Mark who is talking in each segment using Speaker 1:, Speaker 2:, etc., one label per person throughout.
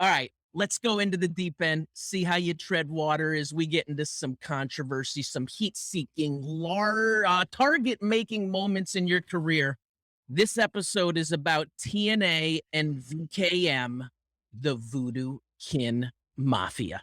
Speaker 1: All right, let's go into the deep end, see how you tread water as we get into some controversy, some heat-seeking, target-making moments in your career. This episode is about TNA and VKM, the Voodoo Kin Mafia.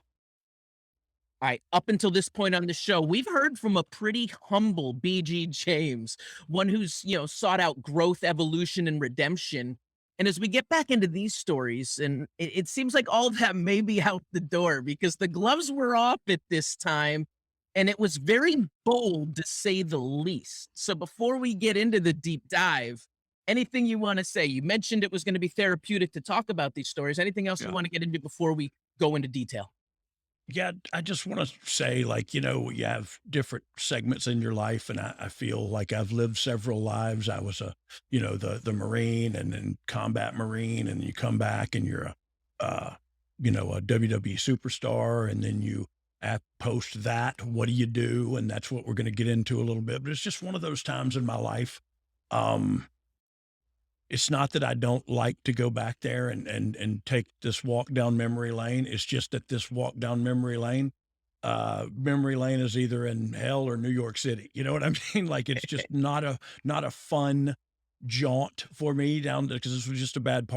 Speaker 1: All right, up until this point on the show, we've heard from a pretty humble BG James, one who's, sought out growth, evolution, and redemption. And as we get back into these stories, and it seems like all of that may be out the door because the gloves were off at this time, and it was very bold to say the least. So before we get into the deep dive, anything you want to say? You mentioned it was going to be therapeutic to talk about these stories. Anything else you
Speaker 2: Yeah.
Speaker 1: want to get into before we go into detail?
Speaker 2: Yeah, I just want to say, like, you have different segments in your life, and I feel like I've lived several lives. I was the Marine and then combat Marine, and you come back and you're a WWE superstar, and then you at post that, what do you do? And that's what we're going to get into a little bit. But it's just one of those times in my life. Um, it's not that I don't like to go back there and take this walk down memory lane. It's just that this walk down memory lane is either in hell or New York City. You know what I mean? Like it's just not a fun jaunt for me down there because this was just a bad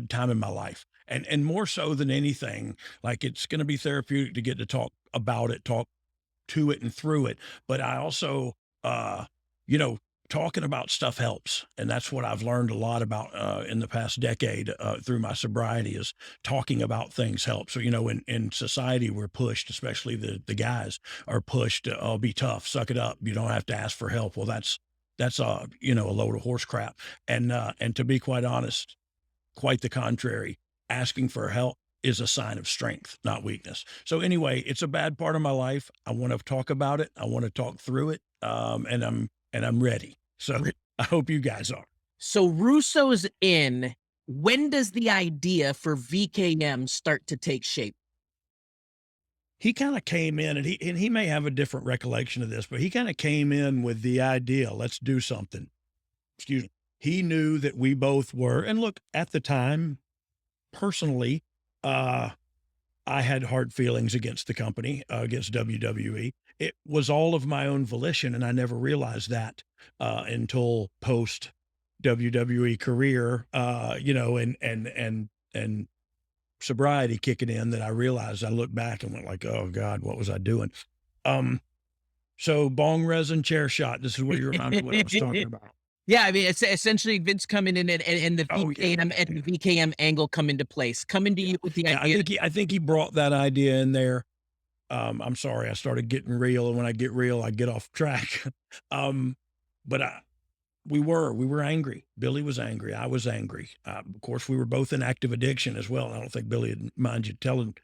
Speaker 2: time in my life. And more so than anything, like it's going to be therapeutic to get to talk about it, talk to it and through it. But I also, you know, talking about stuff helps. And that's what I've learned a lot about in the past decade through my sobriety is talking about things helps. So, in society, we're pushed, especially the guys are pushed to oh, be tough, suck it up. You don't have to ask for help. Well, that's a load of horse crap. And to be quite honest, quite the contrary, asking for help is a sign of strength, not weakness. So anyway, it's a bad part of my life. I want to talk about it. I want to talk through it. And I'm ready. So I hope you guys are.
Speaker 1: So Russo's in. When does the idea for VKM start to take shape?
Speaker 2: He kind of came in and he may have a different recollection of this, but he kind of came in with the idea, let's do something. Excuse me. He knew that we both were, and look, at the time, personally, uh, I had hard feelings against the company, against WWE. It was all of my own volition, and I never realized that until post WWE career, and sobriety kicking in. That I realized. I looked back and went like, "Oh God, what was I doing?" Um, so bong resin chair shot. This is what you remind me what I was talking about.
Speaker 1: Yeah, I mean, it's essentially Vince coming in and the
Speaker 2: Oh yeah,
Speaker 1: VKM angle come into place, coming to
Speaker 2: yeah,
Speaker 1: you with the
Speaker 2: yeah. I
Speaker 1: idea.
Speaker 2: think he brought that idea in there. I'm sorry, I started getting real, and when I get real, I get off track. um, but we were angry. Billy was angry. I was angry. Of course, we were both in active addiction as well. And I don't think Billy would mind you telling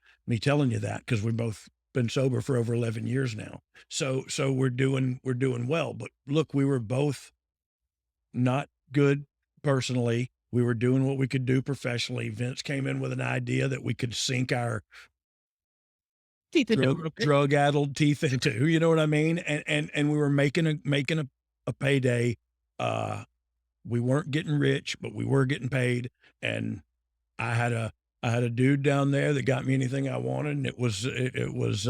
Speaker 2: you that because we've both been sober for over 11 years now. So we're doing well. But look, we were both not good personally. We were doing what we could do professionally. Vince came in with an idea that we could sink our
Speaker 1: Teeth into a little bit.
Speaker 2: drug addled teeth into, you know what I mean? And we were making a payday. Uh, we weren't getting rich, but we were getting paid. And I had a dude down there that got me anything I wanted. And it was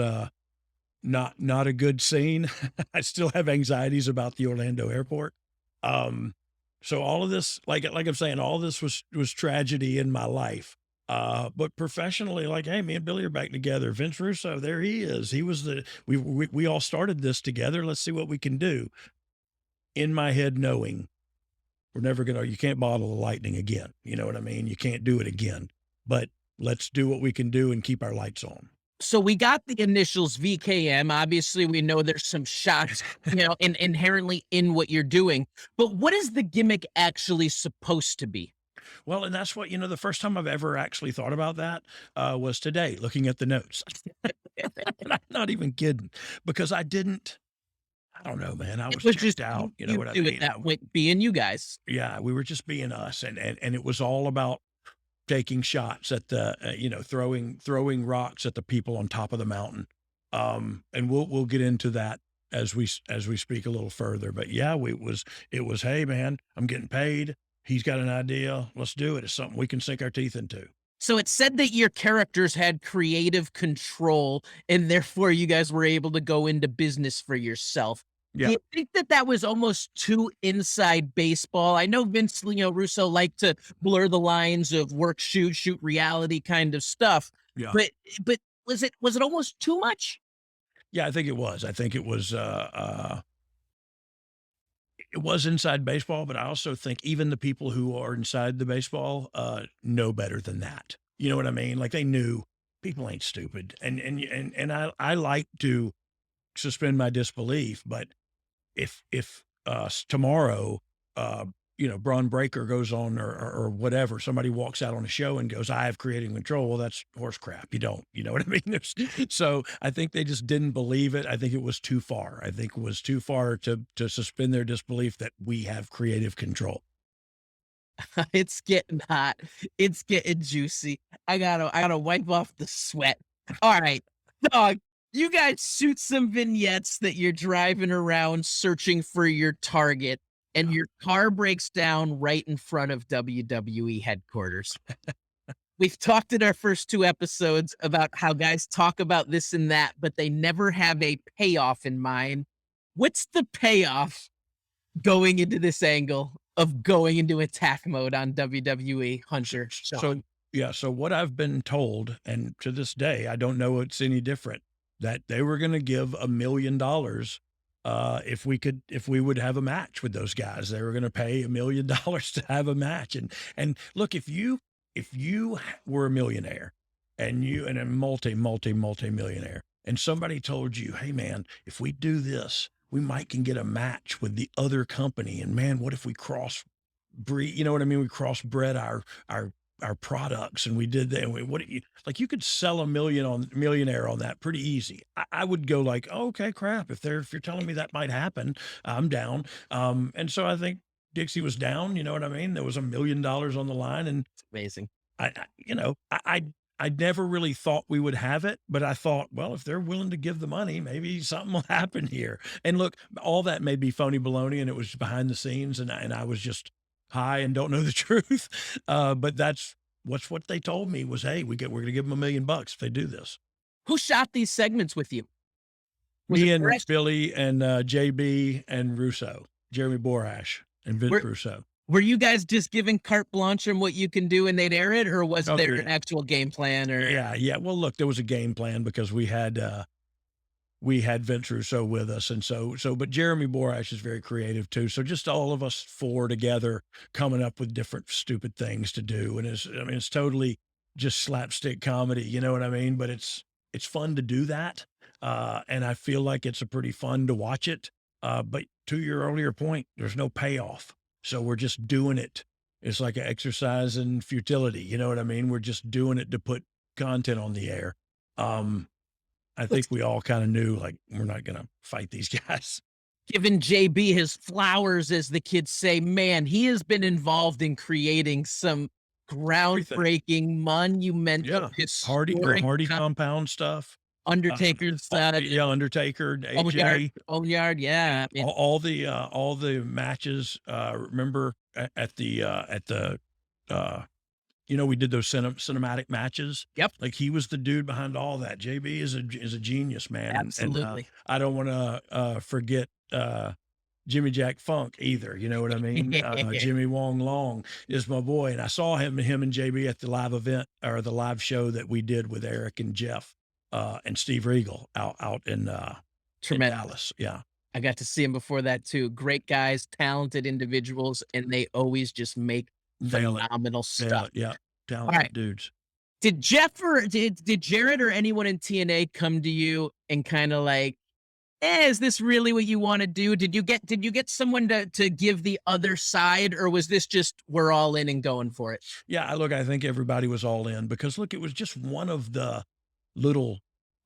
Speaker 2: not a good scene. I still have anxieties about the Orlando airport. Um, so all of this, like I'm saying, all this was tragedy in my life. But professionally, like, hey, me and Billy are back together. Vince Russo, there he is. He was we all started this together. Let's see what we can do. In my head, knowing we're never you can't bottle the lightning again. You know what I mean? You can't do it again. But let's do what we can do and keep our lights on.
Speaker 1: So we got the initials VKM. Obviously, we know there's some shots, inherently in what you're doing. But what is the gimmick actually supposed to be?
Speaker 2: Well, and that's what, the first time I've ever actually thought about that was today, looking at the notes. And I'm not even kidding because I don't know, man. I
Speaker 1: It
Speaker 2: was
Speaker 1: was
Speaker 2: checked
Speaker 1: just
Speaker 2: out. You know
Speaker 1: you
Speaker 2: what I
Speaker 1: do it
Speaker 2: mean?
Speaker 1: that way, being you guys.
Speaker 2: Yeah, we were just being us. And it was all about taking shots at the, throwing rocks at the people on top of the mountain. And we'll get into that as we speak a little further. But yeah, it was, hey man, I'm getting paid. He's got an idea. Let's do it. It's something we can sink our teeth into.
Speaker 1: So it said that your characters had creative control and therefore you guys were able to go into business for yourself. Do
Speaker 2: Yeah.
Speaker 1: you think that that was almost too inside baseball? I know Vince, Russo liked to blur the lines of work, shoot reality kind of stuff,
Speaker 2: Yeah.
Speaker 1: but but was it almost too much?
Speaker 2: Yeah, I think it was. I think it was inside baseball, but I also think even the people who are inside the baseball, know better than that. You know what I mean? Like, they knew people ain't stupid, and I like to suspend my disbelief, but if tomorrow, uh, Braun Breaker goes on or whatever, somebody walks out on a show and goes, "I have creative control." Well, that's horse crap. You don't. You know what I mean? So I think they just didn't believe it. I think it was too far. I think it was too far to suspend their disbelief that we have creative control.
Speaker 1: It's getting hot. It's getting juicy. I gotta wipe off the sweat. All right, dog. You guys shoot some vignettes that you're driving around searching for your target, and
Speaker 2: Yeah.
Speaker 1: your car breaks down right in front of WWE headquarters. We've talked in our first two episodes about how guys talk about this and that, but they never have a payoff in mind. What's the payoff going into this angle of going into attack mode on WWE, Hunter,
Speaker 2: So
Speaker 1: Sean?
Speaker 2: yeah, so what I've been told, and to this day, I don't know it's any different, that they were going to give $1 million if we would have a match with those guys. They were going to pay $1 million to have a match. And look, if you were a millionaire and a multi millionaire, and somebody told you, "Hey man, if we do this, we might can get a match with the other company, and man, what if we breed, you know what I mean? We crossbred our our products and we did that. And what you like, you could sell a millionaire on that pretty easy. I would go like, oh, okay, crap. If you're telling me that might happen, I'm down. And so I think Dixie was down. You know what I mean? There was $1 million on the line, and
Speaker 1: It's amazing.
Speaker 2: I never really thought we would have it, but I thought, well, if they're willing to give the money, maybe something will happen here. And look, all that may be phony baloney, and it was behind the scenes, and I was just high and don't know the truth. But what they told me was, hey, we're going to give them $1 million if they do this.
Speaker 1: Who shot these segments with you? Was it
Speaker 2: Me and
Speaker 1: Brett?
Speaker 2: Billy and JB and Russo, Jeremy Borash and Vince
Speaker 1: Were
Speaker 2: Russo.
Speaker 1: were you guys just giving carte blanche on what you can do and they'd air it, or was
Speaker 2: Oh,
Speaker 1: there an actual game plan or
Speaker 2: yeah, yeah. Well, look, there was a game plan because we had Vince Russo with us, and but Jeremy Borash is very creative too. So just all of us four together coming up with different stupid things to do, and it's totally just slapstick comedy, you know what I mean? But it's fun to do that, and I feel like it's a pretty fun to watch it. But to your earlier point, there's no payoff, so we're just doing it. It's like an exercise in futility, you know what I mean? We're just doing it to put content on the air. Um, I think we all kinda knew, like, we're not gonna fight these guys.
Speaker 1: giving JB his flowers, as the kids say? Man, he has been involved in creating some
Speaker 2: Everything.
Speaker 1: groundbreaking, monumental,
Speaker 2: Yeah. The
Speaker 1: historic
Speaker 2: Hardy compound stuff.
Speaker 1: Undertaker's,
Speaker 2: Yeah, Undertaker,
Speaker 1: Boneyard
Speaker 2: AJ,
Speaker 1: Boneyard, yeah, I mean,
Speaker 2: all the matches, remember at the, uh we did those cinematic matches?
Speaker 1: yep,
Speaker 2: Like, he was the dude behind all that. JB is a genius, man, and
Speaker 1: absolutely.
Speaker 2: I don't wanna, forget, Jimmy Jack Funk either, you know what I mean? Jimmy Wong Long is my boy, and I saw him and JB at the live event or the live show that we did with Eric and Jeff, and Steve Regal out in
Speaker 1: Tremendous.
Speaker 2: Dallas. Yeah.
Speaker 1: I got to see him before that too. Great guys, talented individuals, and they always just make
Speaker 2: Talent.
Speaker 1: phenomenal stuff.
Speaker 2: Yeah.
Speaker 1: All right.
Speaker 2: Talented dudes.
Speaker 1: Did Jeff or did Jared or anyone in TNA come to you and kinda like, is this really what you wanna do?" Did you get someone to give the other side, or was this just, "We're all in and going for it"?
Speaker 2: Yeah, I think everybody was all in because look, it was just one of the little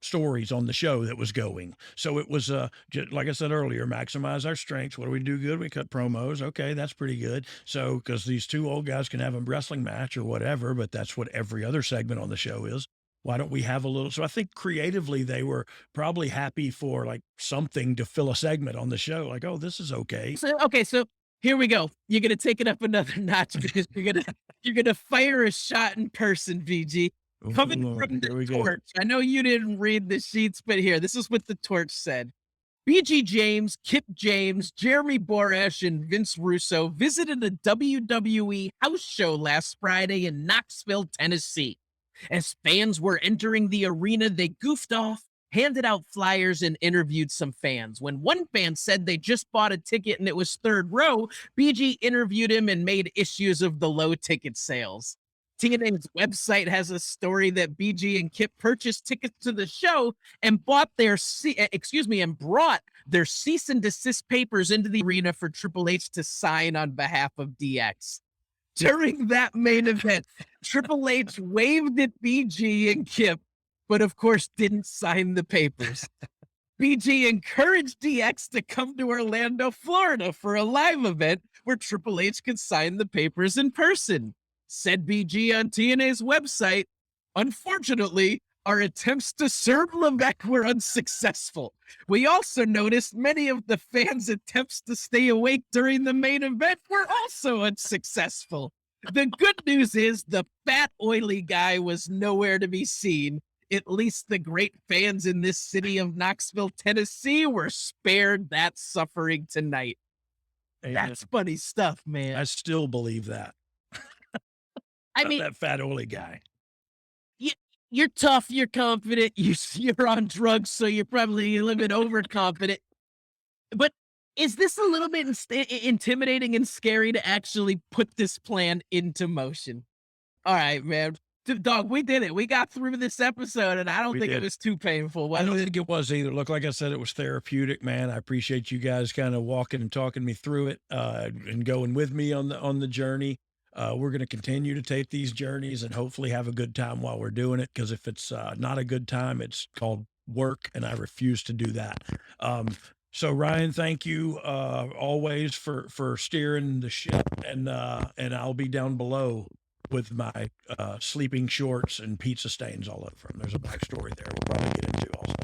Speaker 2: stories on the show that was going. So it was like I said earlier, maximize our strengths. What do we do good? We cut promos. Okay, that's pretty good. So because these two old guys can have a wrestling match or whatever, but that's what every other segment on the show is. Why don't we have a little? So I think creatively they were probably happy for like something to fill a segment on the show. Like, oh, this is okay.
Speaker 1: So, okay, so Here we go. You're gonna take it up another notch because you're gonna fire a shot in person, VG.
Speaker 2: Oh,
Speaker 1: Coming
Speaker 2: Lord,
Speaker 1: from the
Speaker 2: here we go.
Speaker 1: torch. I know you didn't read the sheets, but here, this is what the torch said. BG James, Kip James, Jeremy Borash, and Vince Russo visited a WWE house show last Friday in Knoxville, Tennessee. As fans were entering the arena, they goofed off, handed out flyers, and interviewed some fans. When one fan said they just bought a ticket and it was third row, BG interviewed him and made issues of the low ticket sales. TNA's website has a story that BG and Kip purchased tickets to the show and brought their cease and desist papers into the arena for Triple H to sign on behalf of DX. During that main event, Triple H waved at BG and Kip, but of course didn't sign the papers. BG encouraged DX to come to Orlando, Florida for a live event where Triple H could sign the papers in person. Said BG on TNA's website, unfortunately, our attempts to serve Levesque were unsuccessful. We also noticed many of the fans' attempts to stay awake during the main event were also unsuccessful. The good news is the fat, oily guy was nowhere to be seen. At least the great fans in this city of Knoxville, Tennessee were spared that suffering tonight. That's funny stuff, man.
Speaker 2: I still believe that.
Speaker 1: I mean,
Speaker 2: That fat oily guy.
Speaker 1: you're tough, you're confident, you're on drugs, so you're probably a little bit overconfident. But is this a little bit intimidating and scary to actually put this plan into motion? All right, man. Dog, we did it. We got through this episode, and I don't think it was too painful.
Speaker 2: I don't think it was either. Look, like I said, it was therapeutic, man. I appreciate you guys kind of walking and talking me through it, and going with me on the journey. We're going to continue to take these journeys and hopefully have a good time while we're doing it. Because if it's not a good time, it's called work, and I refuse to do that. So Ryan, thank you always for steering the ship, and I'll be down below with my sleeping shorts and pizza stains all over them. There's a backstory there we'll probably get into also.